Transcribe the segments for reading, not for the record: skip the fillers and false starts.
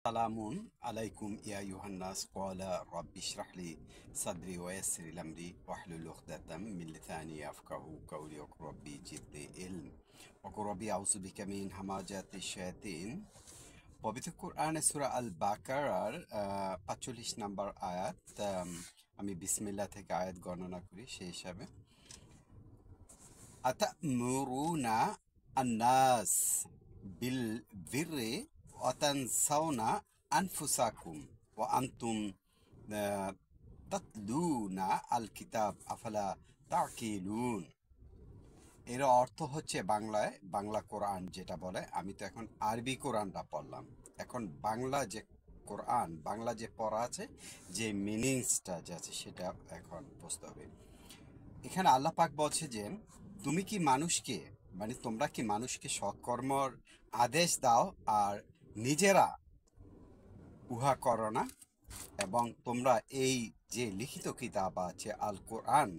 সালামুন আলাইকুম ইয়া ইউহান্নাস ক্বালা রাব্বি ইশরাহ লি সাদরি ওয়া ইয়াসসির লি আমরি ওয়াহলুল উকদাতাম মিন লিসানি ইয়াফকাহু কাওলি ওয়া রাব্বি জিদনি ইলম ওয়া রাব্বি আউযু বিকা মিন হামাজাতিশ শায়াতিন। পবিত্র কোরআনে সূরা আল বাকারার ৪৫ নম্বর আয়াত। আমি বিসমিল্লাহ থেকে আয়াত গণনা করি সেই হিসাবে। আতা'মুরুনা আন-নাস বিল বিররি ওয়া তানসাউনা আনফুসাকুম ওয়া আনতুম তাতলুনা আল কিতাব আফালা তাকিলুন। এর অর্থ হচ্ছে বাংলায়, বাংলা কোরআন যেটা বলে, আমি তো এখন আরবি কোরআনটা পড়লাম, এখন বাংলা যে কোরআন, বাংলা যে পড়া আছে, যে মিনিংসটা যে আছে সেটা এখন বুঝতে হবে। এখানে আল্লাহ পাক বলছে যে তুমি কি মানুষকে, মানে তোমরা কি মানুষকে সৎকর্মর আদেশ দাও আর নিজেরা উহা করো না, এবং তোমরা এই যে লিখিত কিতাব আছে আল কোরআন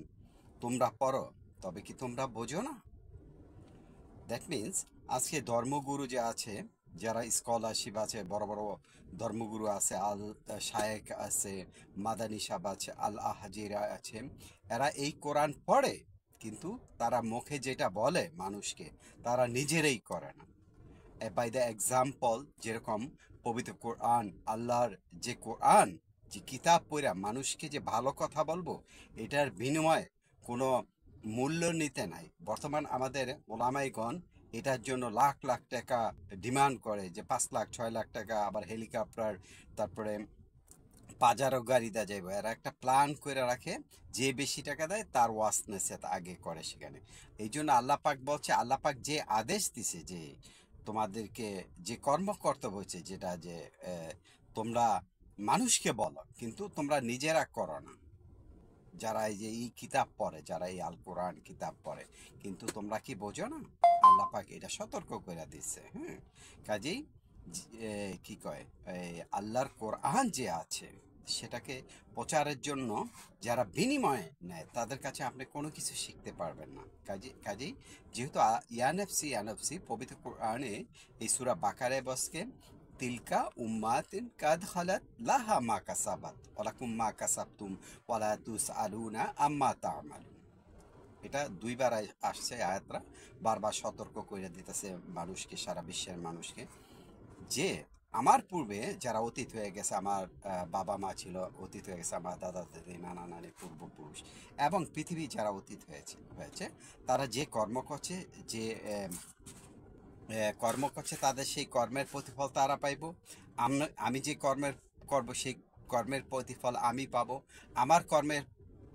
তোমরা পড়ো, তবে কি তোমরা বোঝো না? দ্যাট মিন্স আজকে ধর্মগুরু যে আছে, যারা স্কলারশিপ আছে, বড় বড় ধর্মগুরু আছে, আল শায়েক আছে, মাদানী সাহেব আছে, আল আহাজিরা আছে, এরা এই কোরআন পড়ে, কিন্তু তারা মুখে যেটা বলে মানুষকে, তারা নিজেরাই করে না। বাই দ্য এক্সাম্পল, যেরকম পবিত্র কোরআন, আল্লাহর যে কোরআন, যে কিতাব পড়া মানুষকে যে ভালো কথা বলবো, এটার বিনিময়ে কোনো মূল্য নিতে নাই। বর্তমান আমাদের ওলামাইগণ এটার জন্য লাখ লাখ টাকা ডিমান্ড করে, যে ৫ লাখ ৬ লাখ টাকা, আবার হেলিকপ্টার, তারপরে বাজারও গাড়ি দেওয়া যাইব, এরা একটা প্ল্যান করে রাখে, যে বেশি টাকা দেয় তার ওয়াসনেস আগে করে সেখানে। এই জন্য আল্লাহ পাক বলছে, আল্লাহ পাক যে আদেশ দিছে যে তোমাদেরকে যে কর্ম কর্তব্য হচ্ছে, যেটা যে তোমরা মানুষকে বলো কিন্তু তোমরা নিজেরা করো না। যারা এই যে এই কিতাব পড়ে, যারা এই আল কোরআন কিতাব পড়ে, কিন্তু তোমরা কি বোঝো না? আল্লাহ পাক এটা সতর্ক করে দিচ্ছে। হ্যাঁ, কাজেই কি কয়, আল্লাহর কোরআন যে আছে সেটাকে প্রচারের জন্য যারা বিনিময়ে নেয়, তাদের কাছে আপনি কোনো কিছু শিখতে পারবেন না। কাজেই যেহেতু ইয়ানফসি পবিত্র কোরআনে এই সূরা বাকারায় বসকে তিলকা উম্মাতিন কাদ খালাত লাহা মা কাসাবাত ওয়ালাকুম মা কাসাবতুম ওয়ালা তুসআলুনা আম্মা তা'মালুন। এটা দুইবার আসছে আয়াতরা, বারবার সতর্ক করে দিতেছে মানুষকে, সারা বিশ্বের মানুষকে, যে আমার পূর্বে যারা অতীত হয়ে গেছে, আমার বাবা মা ছিল, অতীত হয়ে গেছে আমার দাদা দাদি, নানা নানি, পূর্বপুরুষ, এবং পৃথিবী যারা অতীত হয়েছে তারা যে কর্ম করছে, যে কর্ম করছে, তাদের সেই কর্মের প্রতিফল তারা পাইব। আমি যে কর্মের করব সেই কর্মের প্রতিফল আমি পাবো। আমার কর্মের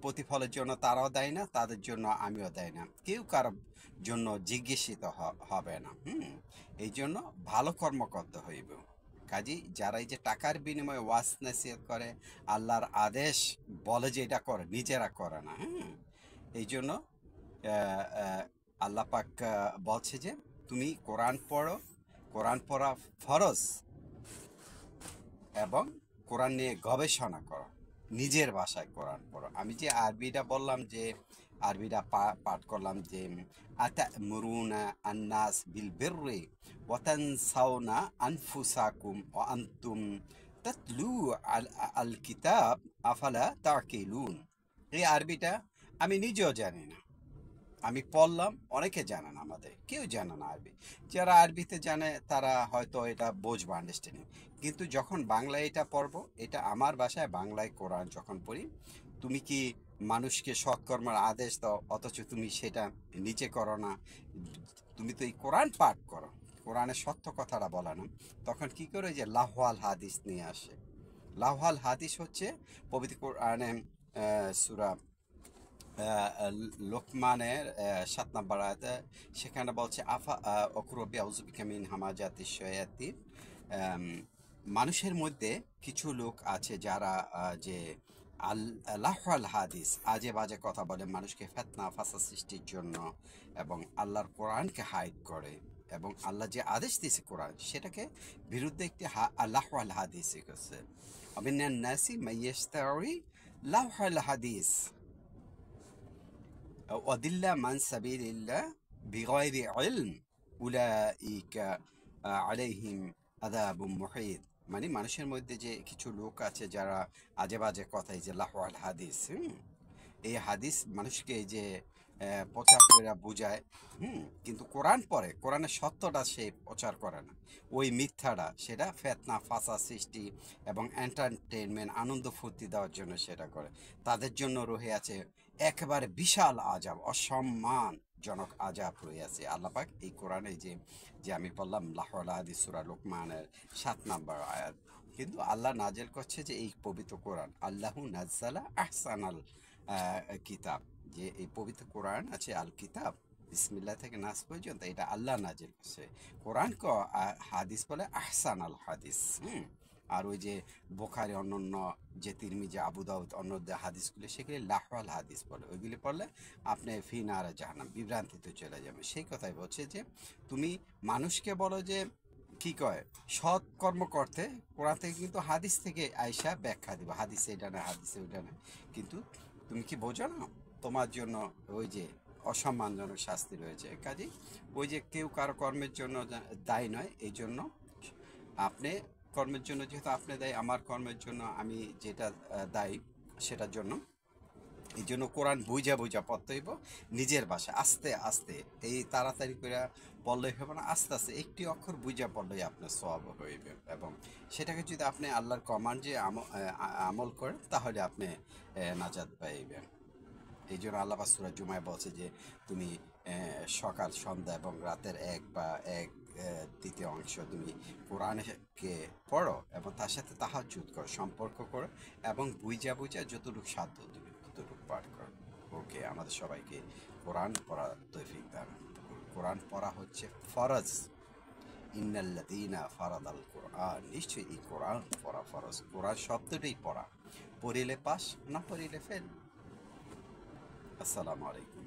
প্রতিফলের জন্য তারাও দেয় না, তাদের জন্য আমিও দেয় না, কেউ কারোর জন্য জিজ্ঞাসিত হবে না। এই জন্য ভালো কর্ম করতে হইব। কাজেই যারা এই যে টাকার বিনিময়ে ওয়াজ নসিহত করে, আল্লাহর আদেশ বলে যে এটা করে, নিজেরা করে না। এই জন্য আল্লাহ পাক বলছে যে তুমি কোরআন পড়ো, কোরআন পড়া ফরজ, এবং কোরআন নিয়ে গবেষণা করো, নিজের ভাষায় কোরআন পড়ো। আমি যে আরবিটা বললাম, যে আরবিটা পাঠ করলাম, যে আতা'মুরুনা আন-নাস বিল বিররি ওয়া তানসাউনা আনফুসাকুম ওয়া আনতুম তাতলু আল কিতাব আফালা তাকিলুন। এই আরবিটা আমি নিজেও জানি না, আমি পড়লাম, অনেকে জানে না, আমাদের কেউ জানে না আরবি। যারা আরবিতে জানে তারা হয়তো এটা বুঝবে, আন্ডারস্ট্যান্ডিং। কিন্তু যখন বাংলায় এটা পড়বো, এটা আমার ভাষায় বাংলায় কোরআন যখন পড়ি, তুমি কি মানুষকে সৎকর্মের আদেশ দাও অথচ তুমি সেটা নিচে করো না, তুমি তো এই কোরআন পাঠ করো, কোরআনের সত্য কথাটা বলে না, তখন কি করে যে লাহওয়াল হাদিস নিয়ে আসে। লাহওয়াল হাদিস হচ্ছে পবিত্র কোরআনে সূরা লোকমানের ৭ নম্বর আয়াতে, সেখানে বলছে আফা অকুরবি আউযুবিকা মিন হামাজাতিশ শায়াতিন। মানুষের মধ্যে কিছু লোক আছে যারা যে লাহওয়াল হাদিস, আজে বাজে কথা বলে, মানুষকে ফিতনা ফাসাদ সৃষ্টির জন্য, এবং আল্লাহর কোরআনকে হাইড করে, এবং আল্লাহ যে আদেশ দিয়েছে কোরআন সেটাকে বিরুদ্ধে একটি লাহওয়াল হাদিস করছে। মিনান নাসি মাইয়াশতারি লাহওয়াল হাদিস وَضِلَّ مَنْ سَبِيلِ اللَّهِ بِغَيْرِ عِلْمٍ أُولَئِكَ عَلَيْهِمْ আদাবুম মুহিত, মানে মানুষের মধ্যে যে কিছু লোক আছে যারা আজে বাজে কথা, এই যে লাহওয়াল হাদিস, এই হাদিস মানুষকে এই যে প্রচার করে বুঝায়, কিন্তু কোরআন পড়ে, কোরআনের সত্যটা সে প্রচার করে না, ওই মিথ্যাটা সেটা ফেতনা ফাসা সৃষ্টি এবং এন্টারটেনমেন্ট আনন্দ ফুর্তি দেওয়ার জন্য সেটা করে। তাদের জন্য রয়ে আছে একেবারে বিশাল আজাব, অসম্মানজনক আজাব রয়ে আছে। আল্লাপাক এই কোরআনে যে যে আমি বললাম লাহওয়াল হাদিস সূরা লোকমানের 7 নম্বর আয়াত, কিন্তু আল্লাহ নাজেল করছে যে এই পবিত্র কোরআন, আল্লাহু নাজ্জালা আহসানাল কিতাব, যে এই পবিত্র কোরআন আছে আল কিতাব, বিসমিল্লাহ থেকে নাস পর্যন্ত এটা আল্লাহ নাজিল করছে। কোরআন হাদিস বলে আহসান আল হাদিস। আর ওই যে বোখারি অন্যান্য যে তিরমিজি আবু দাউদ অন্য যে হাদিসগুলি সেগুলি লাহওয়াল হাদিস বলে, ওইগুলি পড়লে আপনি ফিনার জাহান্নাম বিভ্রান্তিতে চলে যাবেন। সেই কথাই বলছে যে তুমি মানুষকে বলো যে কি কয় সৎ কর্ম করতে, কোরআন থেকে কিন্তু হাদিস থেকে আয়সা ব্যাখ্যা দিব, হাদিসে এটা না হাদিসে ওইটা না, কিন্তু তুমি কি বোঝো না তোমার জন্য ওই যে অসম্মানজনক শাস্তি রয়েছে। কাজে ওই যে কেউ কারো কর্মের জন্য দায়ী নয়, এই জন্য আপনি কর্মের জন্য যেহেতু আপনি দায়ী, আমার কর্মের জন্য আমি যেটা দায়ী সেটার জন্য, এই জন্য কোরআন বুঝা বুঝা পড়তে হইব নিজের ভাষায়, আস্তে আস্তে, এই তাড়াতাড়ি করে পড়লেই হবে না, আস্তে আস্তে একটি অক্ষর বুঝা পড়লেই আপনার সওয়াব হইবে। এবং সেটাকে যদি আপনি আল্লাহর কমান্ড যে আমল করেন তাহলে আপনি নাজাত পাইবেন। এই জন্য আল্লাহ পাক সূরা জুমায় বলছে যে তুমি সকাল সন্ধ্যা এবং রাতের এক তৃতীয় অংশ তুমি কোরআনকে পড়ো এবং তার সাথে তাহাজ্জুদ করো, সম্পর্ক করো, এবং বুঝা বুঝা যতটুকু সাধ্য তুমি ততটুকু পাঠ করো। ওকে, আমাদের সবাইকে কোরআন পড়া তৌফিক দান। কোরআন পড়া হচ্ছে ফরজ। ইন্নাল্লাযীনা ফারাদাল কোরআন, নিশ্চয়ই এই কোরআন পড়া ফরজ। কোরআন শব্দটাই পড়া, পড়িলে পাস, না পড়িলে ফেল। আসসালামু আলাইকুম।